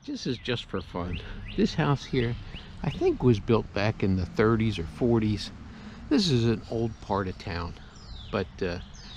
this is just for fun. This house here, I think, was built back in the 30s or 40s. This is an old part of town, but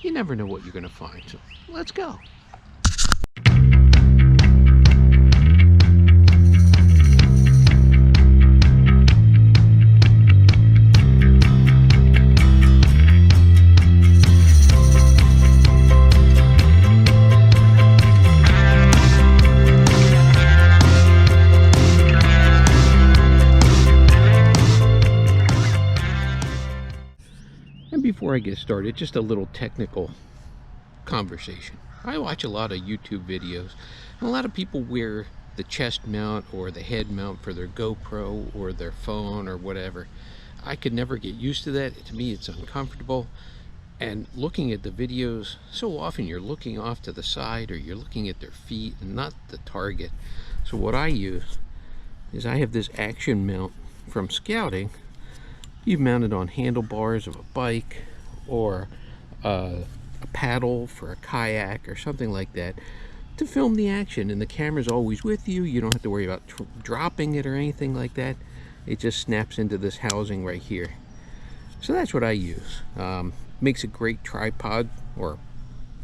you never know what you're going to find, so let's go. Before I get started, just a little technical conversation. I watch a lot of YouTube videos, and a lot of people wear the chest mount or the head mount for their GoPro or their phone or whatever. I could never get used to that. To me, it's uncomfortable. And looking at the videos, so often you're looking off to the side or you're looking at their feet and not the target. So what I use is I have this action mount from scouting. You mount it on handlebars of a bike or a paddle for a kayak or something like that to film the action, and the camera's always with you. You don't have to worry about dropping it or anything like that. It just snaps into this housing right here. So that's what I use. Makes a great tripod, or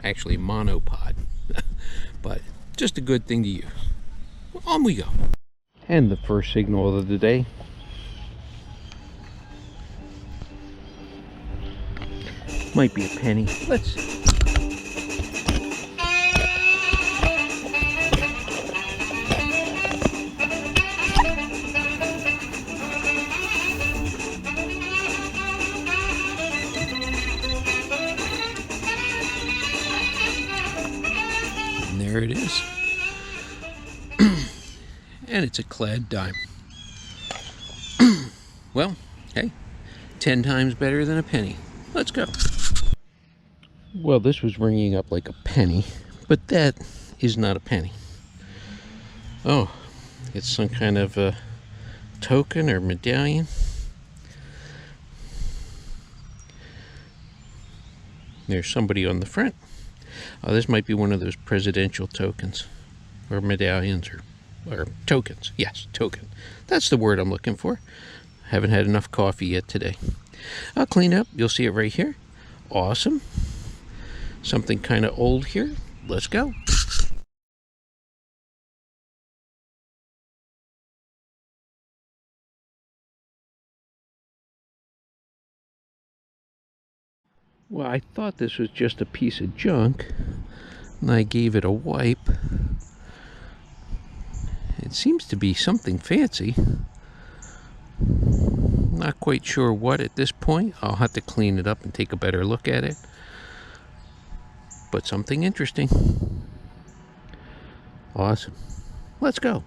actually monopod, but just a good thing to use. On we go. And the first signal of the day. Might be a penny. Let's see. And there it is. And it's a clad dime. Well, hey, 10 times better than a penny. Let's go. Well, this was ringing up like a penny, but that is not a penny. Oh, it's some kind of a token or medallion. There's somebody on the front. Oh, this might be one of those presidential tokens or medallions or tokens. Yes, token. That's the word I'm looking for. Haven't had enough coffee yet today. I'll clean up. You'll see it right here. Awesome. Something kind of old here. Let's go. Well, I thought this was just a piece of junk, and I gave it a wipe. It seems to be something fancy. Not quite sure what at this point. I'll have to clean it up and take a better look at it. But something interesting. Awesome. Let's go.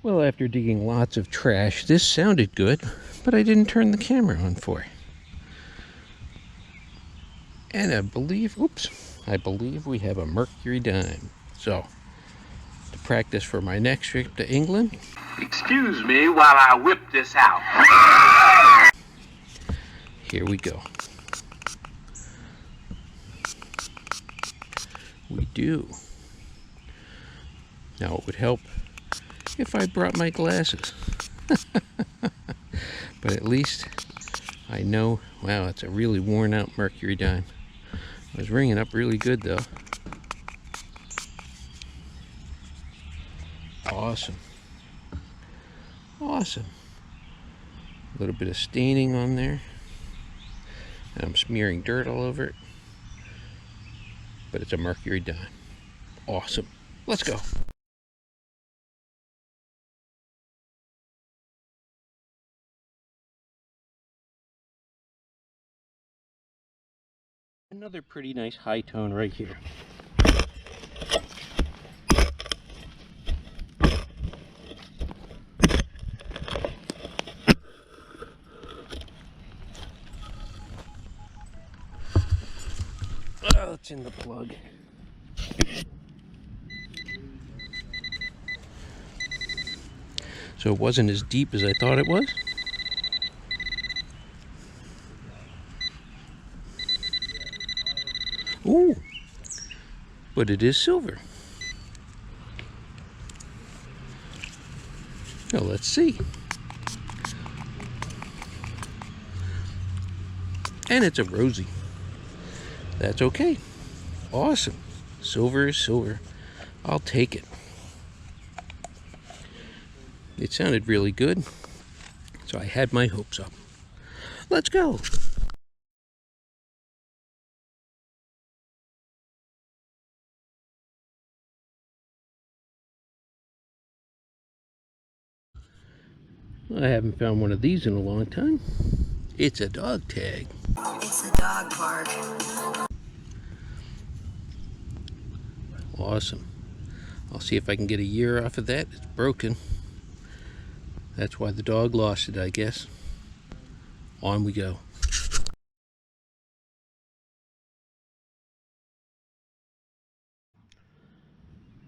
Well, after digging lots of trash, this sounded good, but I didn't turn the camera on for it. And I believe we have a mercury dime. So, to practice for my next trip to England. Excuse me while I whip this out. Here we go. We do. Now it would help if I brought my glasses. But at least I know, wow, it's a really worn out mercury dime. It was ringing up really good though. Awesome. Awesome. A little bit of staining on there. And I'm smearing dirt all over it. But it's a mercury dime. Awesome. Let's go. Another pretty nice high tone right here. Oh, it's in the plug. So it wasn't as deep as I thought it was. Ooh, but it is silver. Now let's see. And it's a rosy. That's okay. Awesome. Silver is silver. I'll take it. It sounded really good, so I had my hopes up. Let's go. I haven't found one of these in a long time. It's a dog tag. It's a dog park. Awesome. I'll see if I can get a year off of that. It's broken. That's why the dog lost it, I guess. On we go.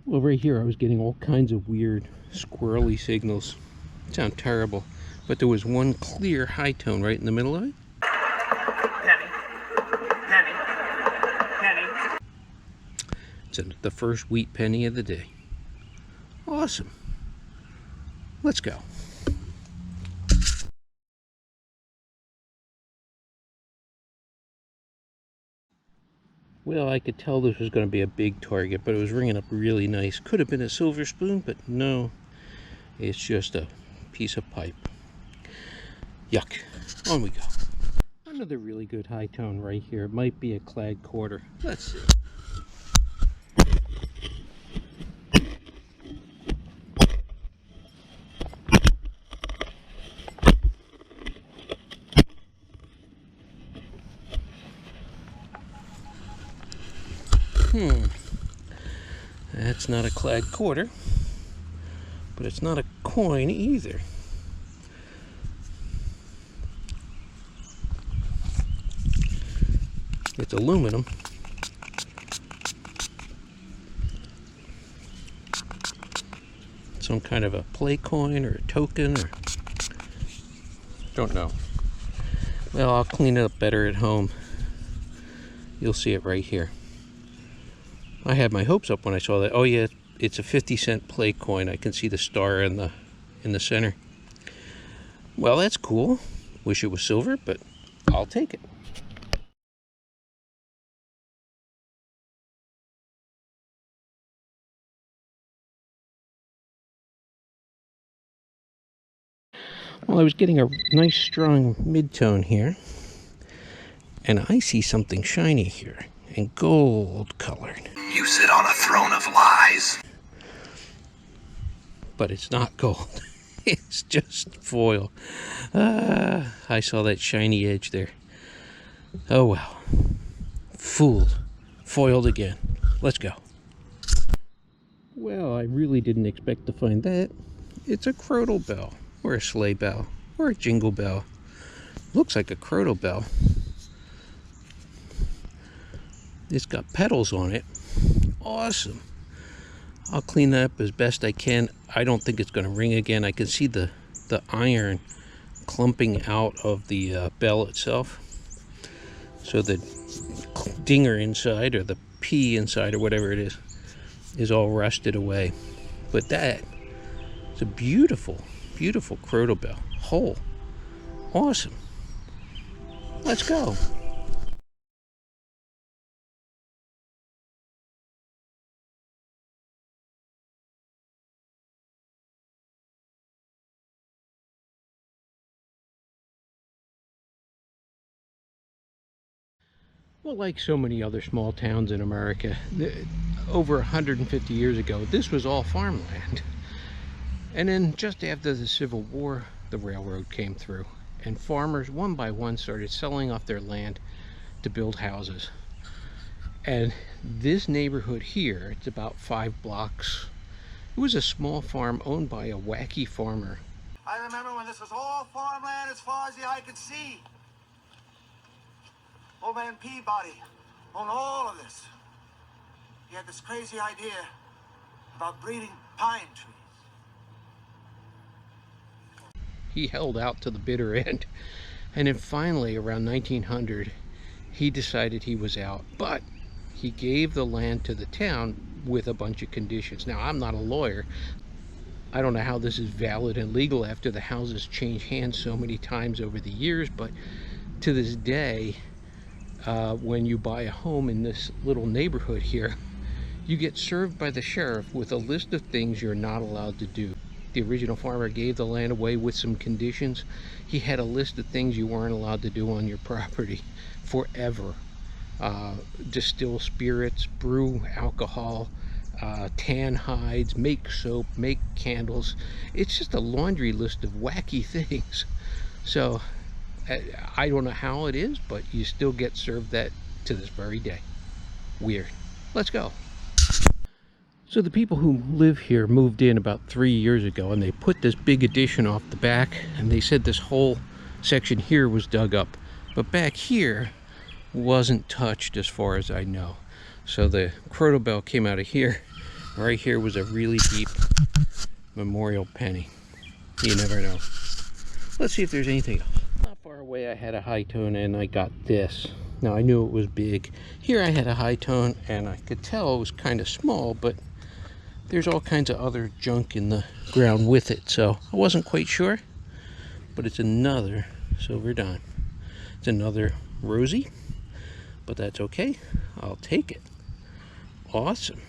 Well, right here I was getting all kinds of weird squirrely signals. Sound terrible, but there was one clear high tone right in the middle of it. Penny. Penny. Penny. It's the first wheat penny of the day. Awesome. Let's go. Well, I could tell this was going to be a big target, but it was ringing up really nice. Could have been a silver spoon, but no. It's just a piece of pipe. Yuck. On we go. Another really good high tone right here. It might be a clad quarter. Let's see. That's not a clad quarter, but it's not a coin either. It's aluminum. Some kind of a play coin or a token, or don't know. Well, I'll clean it up better at home. You'll see it right here. I had my hopes up when I saw that. Oh yeah, it's a 50-cent play coin. I can see the star in the center. Well, that's cool. Wish it was silver, but I'll take it. Well, I was getting a nice strong mid-tone here, and I see something shiny here and gold colored. You sit on a throne of lies. But it's not gold. It's just foil. I saw that shiny edge there. Oh well. Fooled. Foiled again. Let's go. Well, I really didn't expect to find that. It's a crotal bell, or a sleigh bell, or a jingle bell. Looks like a crotal bell. It's got petals on it. Awesome. I'll clean that up as best I can. I don't think it's going to ring again. I can see the iron clumping out of the bell itself. So the dinger inside, or the P inside, or whatever it is all rusted away. But that is a beautiful, beautiful crotal bell. Whole. Awesome. Let's go. Well, like so many other small towns in America, over 150 years ago, this was all farmland. And then just after the Civil War, the railroad came through, and farmers one by one started selling off their land to build houses. And this neighborhood here, it's about 5 blocks. It was a small farm owned by a wacky farmer. I remember when this was all farmland as far as the eye could see. Old man Peabody owned all of this. He had this crazy idea about breeding pine trees. He held out to the bitter end, and then finally around 1900 he decided he was out, but he gave the land to the town with a bunch of conditions. Now, I'm not a lawyer. I don't know how this is valid and legal after the houses change hands so many times over the years, but to this day, when you buy a home in this little neighborhood here, you get served by the sheriff with a list of things you're not allowed to do. The original farmer gave the land away with some conditions. He had a list of things you weren't allowed to do on your property forever. Distill spirits, brew alcohol, tan hides, make soap, make candles. It's just a laundry list of wacky things. So I don't know how it is, but you still get served that to this very day. Weird. Let's go. So the people who live here moved in about 3 years ago, and they put this big addition off the back, and they said this whole section here was dug up, but back here wasn't touched as far as I know. So the crotobell came out of here. Right here was a really deep memorial penny. You never know. Let's see if there's anything else. Not far away I had a high tone, and I got this. Now I knew it was big. Here I had a high tone, and I could tell it was kind of small, but there's all kinds of other junk in the ground with it, so I wasn't quite sure. But it's another silver dime. It's another rosy, but that's okay. I'll take it. Awesome.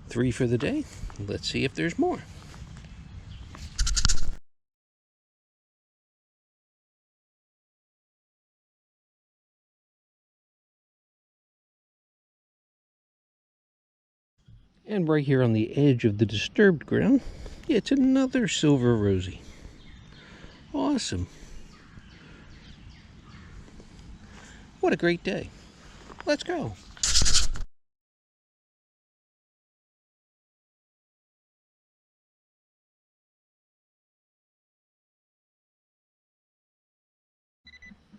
3 for the day. Let's see if there's more. And right here on the edge of the disturbed ground, it's another silver rosy. Awesome. What a great day. Let's go.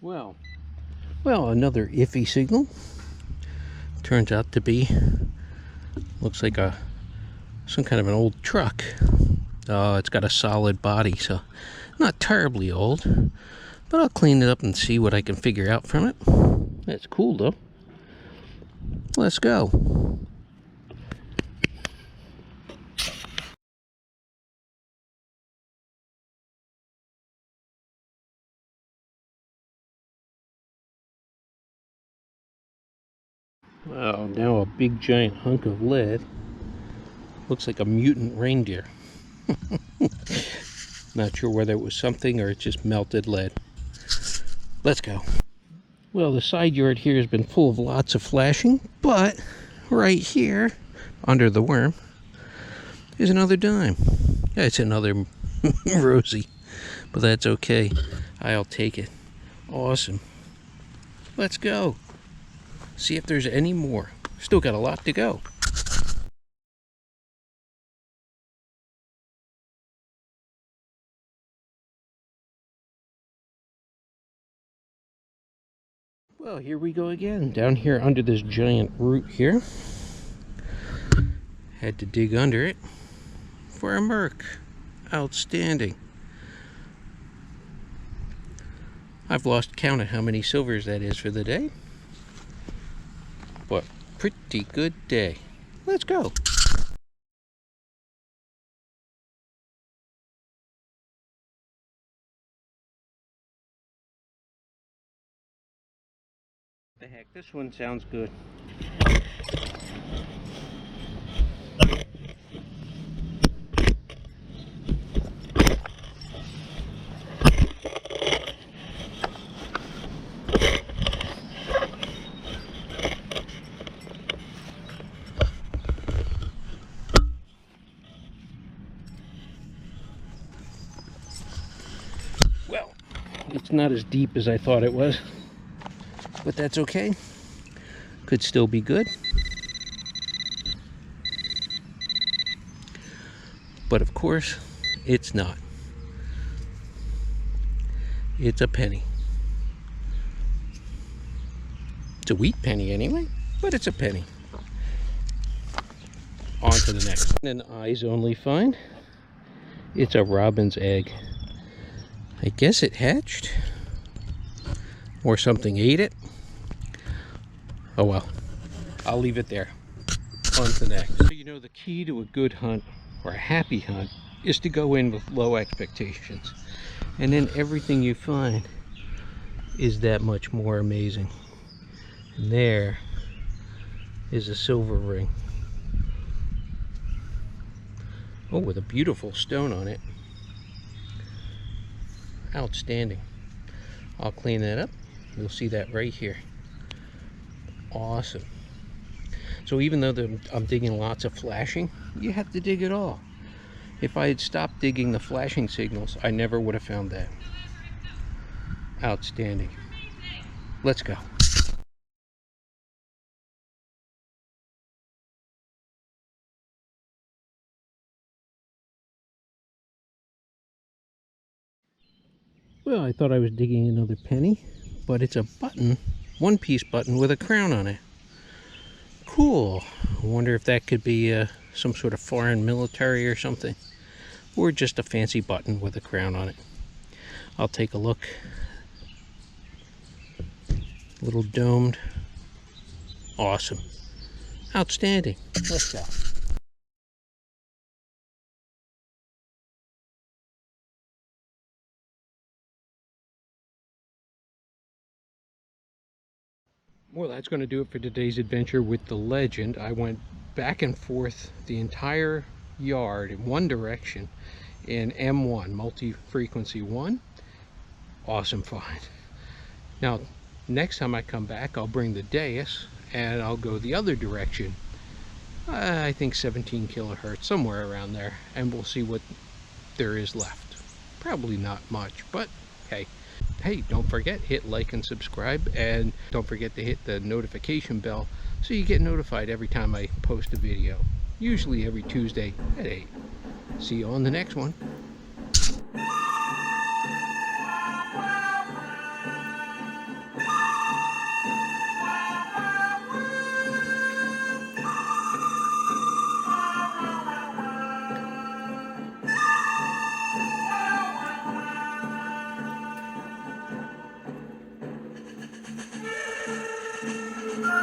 Well, another iffy signal. Turns out to be, looks like some kind of an old truck. It's got a solid body, so not terribly old, but I'll clean it up and see what I can figure out from it. That's cool though. Let's go. Wow, now a big giant hunk of lead. Looks like a mutant reindeer. Not sure whether it was something or it's just melted lead. Let's go. Well, the side yard here has been full of lots of flashing, but right here, under the worm, is another dime. Yeah, it's another rosy, but that's okay. I'll take it. Awesome. Let's go. See if there's any more. Still got a lot to go. Well, here we go again. Down here under this giant root here. Had to dig under it for a merc. Outstanding. I've lost count of how many silvers that is for the day. But pretty good day. Let's go. The heck, this one sounds good. Well, it's not as deep as I thought it was, but that's okay. Could still be good. But of course, it's not. It's a penny. It's a wheat penny anyway, but it's a penny. On to the next. An eyes only find. It's a robin's egg. I guess it hatched. Or something ate it. Oh well. I'll leave it there. On to the next. So, you know, the key to a good hunt or a happy hunt is to go in with low expectations, and then everything you find is that much more amazing. And there is a silver ring. Oh, with a beautiful stone on it. Outstanding. I'll clean that up. You'll see that right here. Awesome. So even though I'm digging lots of flashing, you have to dig it all. If I had stopped digging the flashing signals, I never would have found that. Outstanding. Let's go. Well, I thought I was digging another penny, but it's a button, one-piece button with a crown on it. Cool. I wonder if that could be some sort of foreign military or something, or just a fancy button with a crown on it. I'll take a look. Little domed. Awesome. Outstanding. Let's go. Well, that's going to do it for today's adventure with the Legend. I went back and forth the entire yard in one direction in M1, multi-frequency 1. Awesome find. Now, next time I come back, I'll bring the Deus and I'll go the other direction. I think 17 kilohertz, somewhere around there, and we'll see what there is left. Probably not much, but hey. Hey, don't forget, hit like and subscribe, and don't forget to hit the notification bell so you get notified every time I post a video. Usually every Tuesday at 8. See you on the next one.